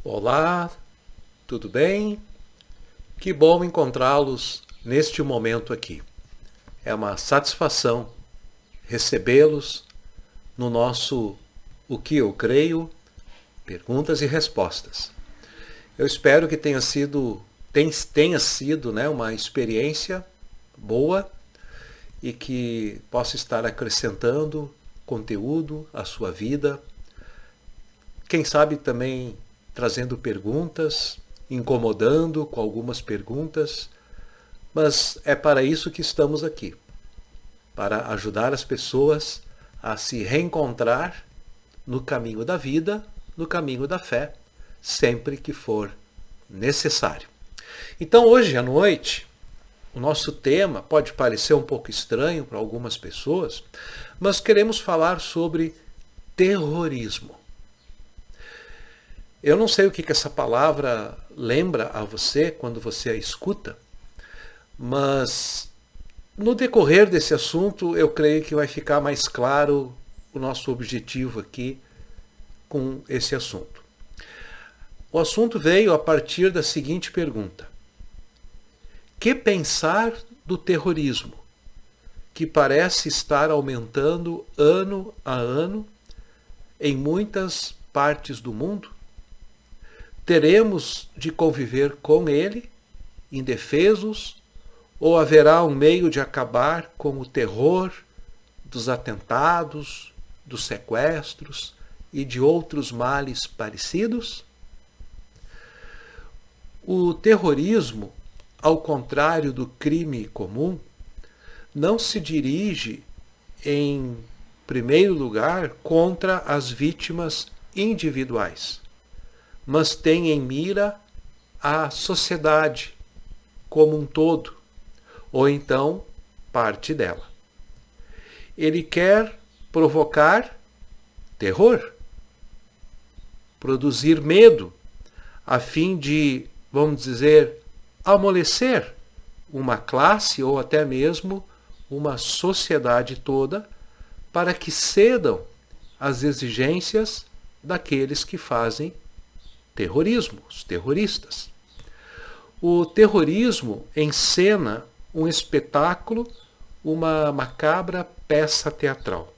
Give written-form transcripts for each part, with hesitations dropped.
Olá, tudo bem? Que bom encontrá-los neste momento aqui. É uma satisfação recebê-los no nosso O que eu creio, perguntas e respostas. Eu espero que tenha sido uma experiência boa e que possa estar acrescentando conteúdo à sua vida. Quem sabe também trazendo perguntas, incomodando com algumas perguntas, mas é para isso que estamos aqui, para ajudar as pessoas a se reencontrar no caminho da vida, no caminho da fé, sempre que for necessário. Então, hoje à noite, o nosso tema pode parecer um pouco estranho para algumas pessoas, mas queremos falar sobre terrorismo. Eu não sei o que essa palavra lembra a você quando você a escuta, mas no decorrer desse assunto eu creio que vai ficar mais claro o nosso objetivo aqui com esse assunto. O assunto veio a partir da seguinte pergunta: que pensar do terrorismo, que parece estar aumentando ano a ano em muitas partes do mundo? Teremos de conviver com ele, indefesos, ou haverá um meio de acabar com o terror dos atentados, dos sequestros e de outros males parecidos? O terrorismo, ao contrário do crime comum, não se dirige, em primeiro lugar, contra as vítimas individuais, mas tem em mira a sociedade como um todo, ou então parte dela. Ele quer provocar terror, produzir medo, a fim de, vamos dizer, amolecer uma classe ou até mesmo uma sociedade toda para que cedam às exigências daqueles que fazem terrorismo, os terroristas. O terrorismo encena um espetáculo, uma macabra peça teatral.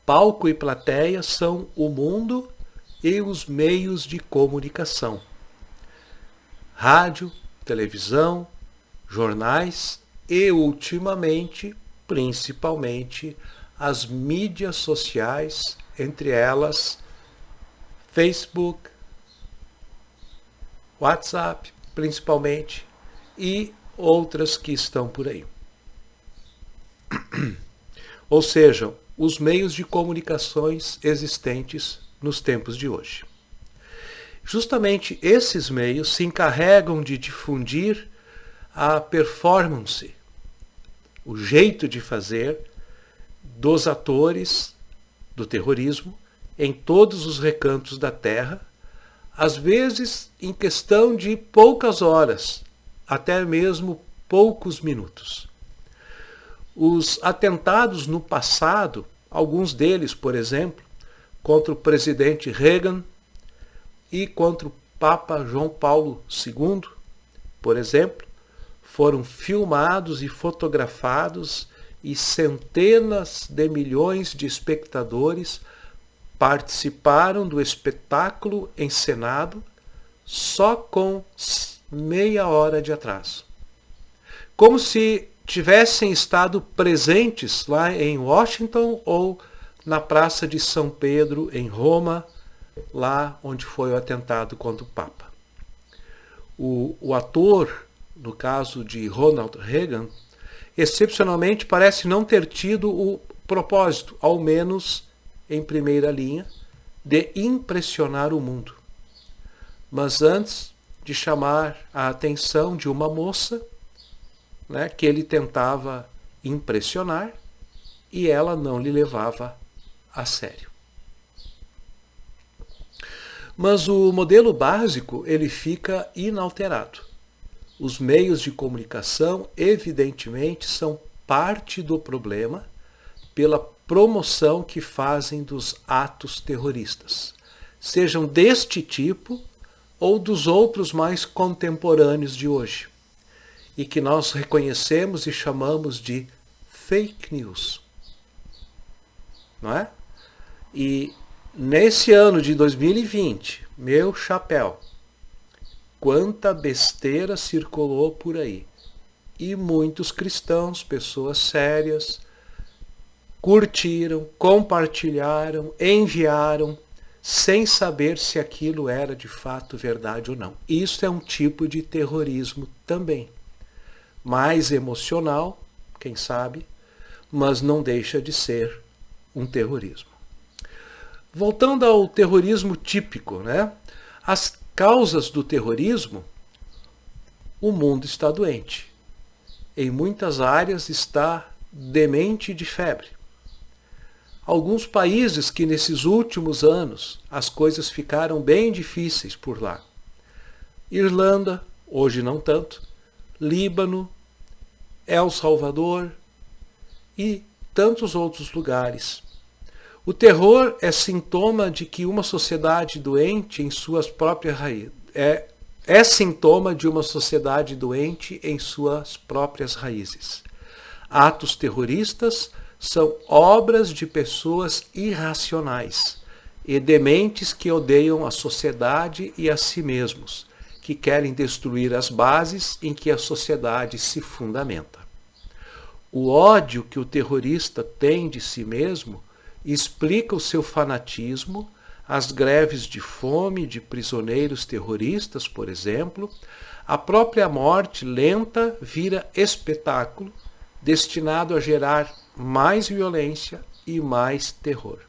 Palco e plateia são o mundo e os meios de comunicação. Rádio, televisão, jornais e, ultimamente, principalmente, as mídias sociais, entre elas Facebook, WhatsApp, principalmente, e outras que estão por aí. Ou seja, os meios de comunicações existentes nos tempos de hoje. Justamente esses meios se encarregam de difundir a performance, o jeito de fazer dos atores do terrorismo em todos os recantos da Terra, às vezes em questão de poucas horas, até mesmo poucos minutos. Os atentados no passado, alguns deles, por exemplo, contra o presidente Reagan e contra o Papa João Paulo II, por exemplo, foram filmados e fotografados e centenas de milhões de espectadores participaram do espetáculo encenado só com meia hora de atraso. Como se tivessem estado presentes lá em Washington ou na Praça de São Pedro, em Roma, lá onde foi o atentado contra o Papa. O ator, no caso de Ronald Reagan, excepcionalmente parece não ter tido o propósito, ao menos em primeira linha, de impressionar o mundo. Mas antes de chamar a atenção de uma moça, que ele tentava impressionar, e ela não lhe levava a sério. Mas o modelo básico ele fica inalterado. Os meios de comunicação, evidentemente, são parte do problema pela promoção que fazem dos atos terroristas, sejam deste tipo ou dos outros mais contemporâneos de hoje, e que nós reconhecemos e chamamos de fake news. Não é? E nesse ano de 2020, meu chapéu, quanta besteira circulou por aí. E muitos cristãos, pessoas sérias, curtiram, compartilharam, enviaram, sem saber se aquilo era de fato verdade ou não. Isso é um tipo de terrorismo também. Mais emocional, quem sabe, mas não deixa de ser um terrorismo. Voltando ao terrorismo típico, né? As causas do terrorismo, o mundo está doente. Em muitas áreas está demente de febre. Alguns países que nesses últimos anos as coisas ficaram bem difíceis por lá. Irlanda, hoje não tanto, Líbano, El Salvador e tantos outros lugares. O terror é sintoma de que uma sociedade doente em suas próprias raízes é sintoma de uma sociedade doente em suas próprias raízes. Atos terroristas são obras de pessoas irracionais e dementes que odeiam a sociedade e a si mesmos, que querem destruir as bases em que a sociedade se fundamenta. O ódio que o terrorista tem de si mesmo explica o seu fanatismo, as greves de fome de prisioneiros terroristas, por exemplo. A própria morte lenta vira espetáculo destinado a gerar mais violência e mais terror.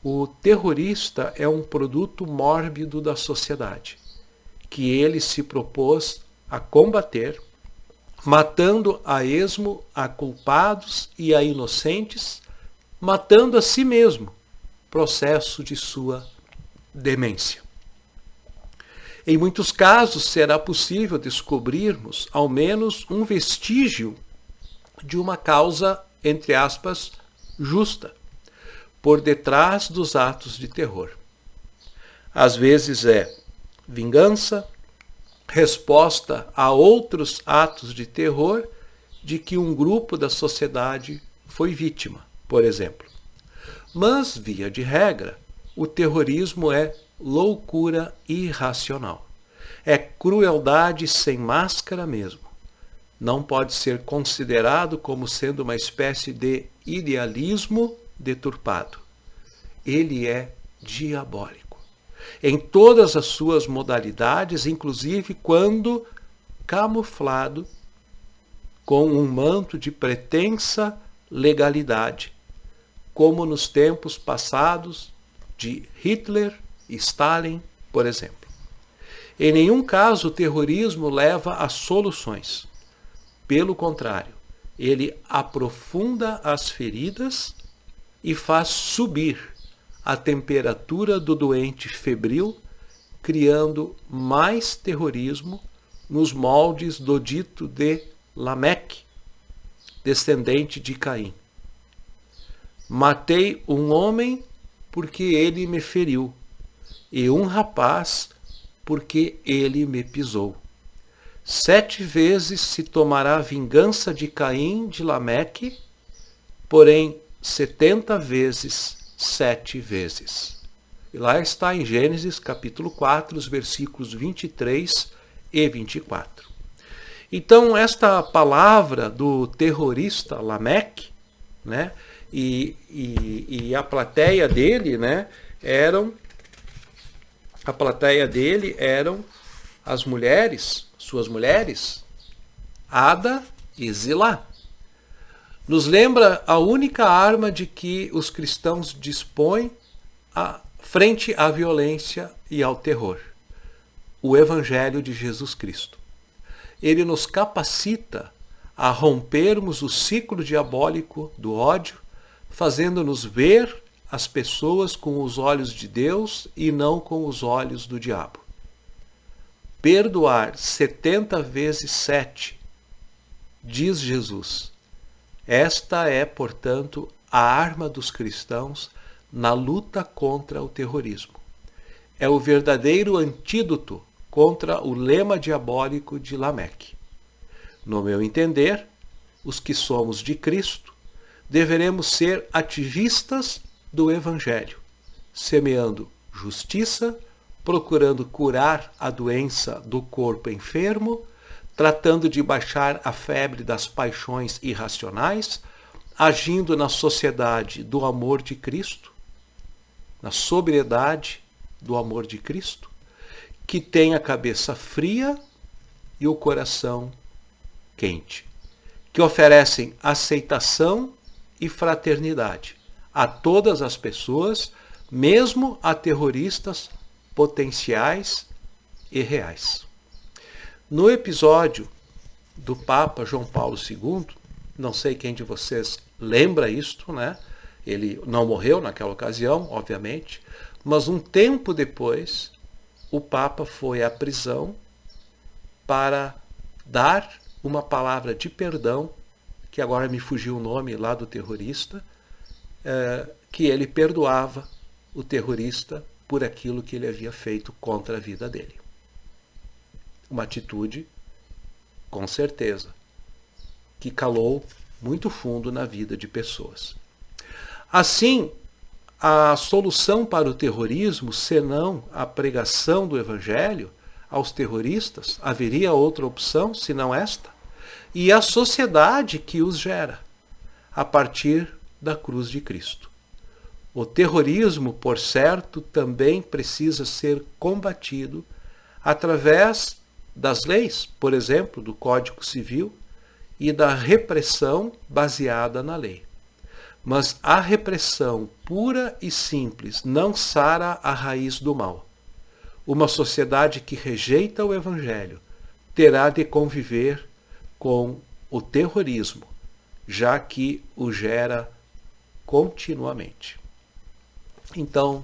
O terrorista é um produto mórbido da sociedade, que ele se propôs a combater, matando a esmo a culpados e a inocentes, matando a si mesmo, processo de sua demência. Em muitos casos será possível descobrirmos ao menos um vestígio de uma causa, entre aspas, justa, por detrás dos atos de terror. Às vezes é vingança, resposta a outros atos de terror de que um grupo da sociedade foi vítima, por exemplo. Mas, via de regra, o terrorismo é loucura irracional. É crueldade sem máscara mesmo. Não pode ser considerado como sendo uma espécie de idealismo deturpado. Ele é diabólico. Em todas as suas modalidades, inclusive quando camuflado com um manto de pretensa legalidade, como nos tempos passados de Hitler e Stalin, por exemplo. Em nenhum caso o terrorismo leva a soluções. Pelo contrário, ele aprofunda as feridas e faz subir a temperatura do doente febril, criando mais terrorismo nos moldes do dito de Lameque, descendente de Caim. Matei um homem porque ele me feriu, e um rapaz porque ele me pisou. 7 vezes se tomará vingança de Caim de Lameque, porém 70 vezes 7 vezes. E lá está em Gênesis capítulo 4, os versículos 23 e 24. Então esta palavra do terrorista Lameque, né, e a plateia dele, né, eram as mulheres, suas mulheres, Ada e Zilá. Nos lembra a única arma de que os cristãos dispõem frente à violência e ao terror: o Evangelho de Jesus Cristo. Ele nos capacita a rompermos o ciclo diabólico do ódio, fazendo-nos ver as pessoas com os olhos de Deus e não com os olhos do diabo. Perdoar 70 vezes 7, diz Jesus. Esta é, portanto, a arma dos cristãos na luta contra o terrorismo. é o verdadeiro antídoto contra o lema diabólico de Lameque. No meu entender, os que somos de Cristo deveremos ser ativistas do Evangelho, semeando justiça, procurando curar a doença do corpo enfermo, tratando de baixar a febre das paixões irracionais, agindo na sociedade do amor de Cristo, na sobriedade do amor de Cristo, que tem a cabeça fria e o coração quente, que oferecem aceitação e fraternidade a todas as pessoas, mesmo a terroristas potenciais e reais. No episódio do Papa João Paulo II, não sei quem de vocês lembra isto, né? Ele não morreu naquela ocasião, obviamente, mas um tempo depois, o Papa foi à prisão para dar uma palavra de perdão, que agora me fugiu o nome lá do terrorista, que ele perdoava o terrorista por aquilo que ele havia feito contra a vida dele. Uma atitude, com certeza, que calou muito fundo na vida de pessoas. Assim, a solução para o terrorismo, senão a pregação do Evangelho aos terroristas, haveria outra opção, senão esta? E a sociedade que os gera, a partir da cruz de Cristo. O terrorismo, por certo, também precisa ser combatido através das leis, por exemplo, do Código Civil e da repressão baseada na lei. Mas a repressão pura e simples não sara a raiz do mal. Uma sociedade que rejeita o Evangelho terá de conviver com o terrorismo, já que o gera continuamente. Então,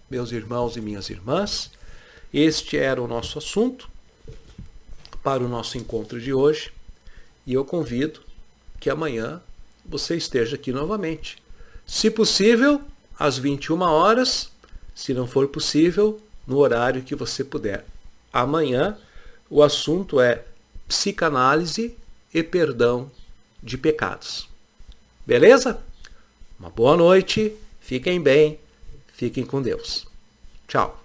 meus irmãos e minhas irmãs, este era o nosso assunto para o nosso encontro de hoje, e eu convido que amanhã você esteja aqui novamente. Se possível, às 21 horas, se não for possível, no horário que você puder. Amanhã o assunto é psicanálise e perdão de pecados. Beleza? Uma boa noite, fiquem bem, fiquem com Deus. Tchau.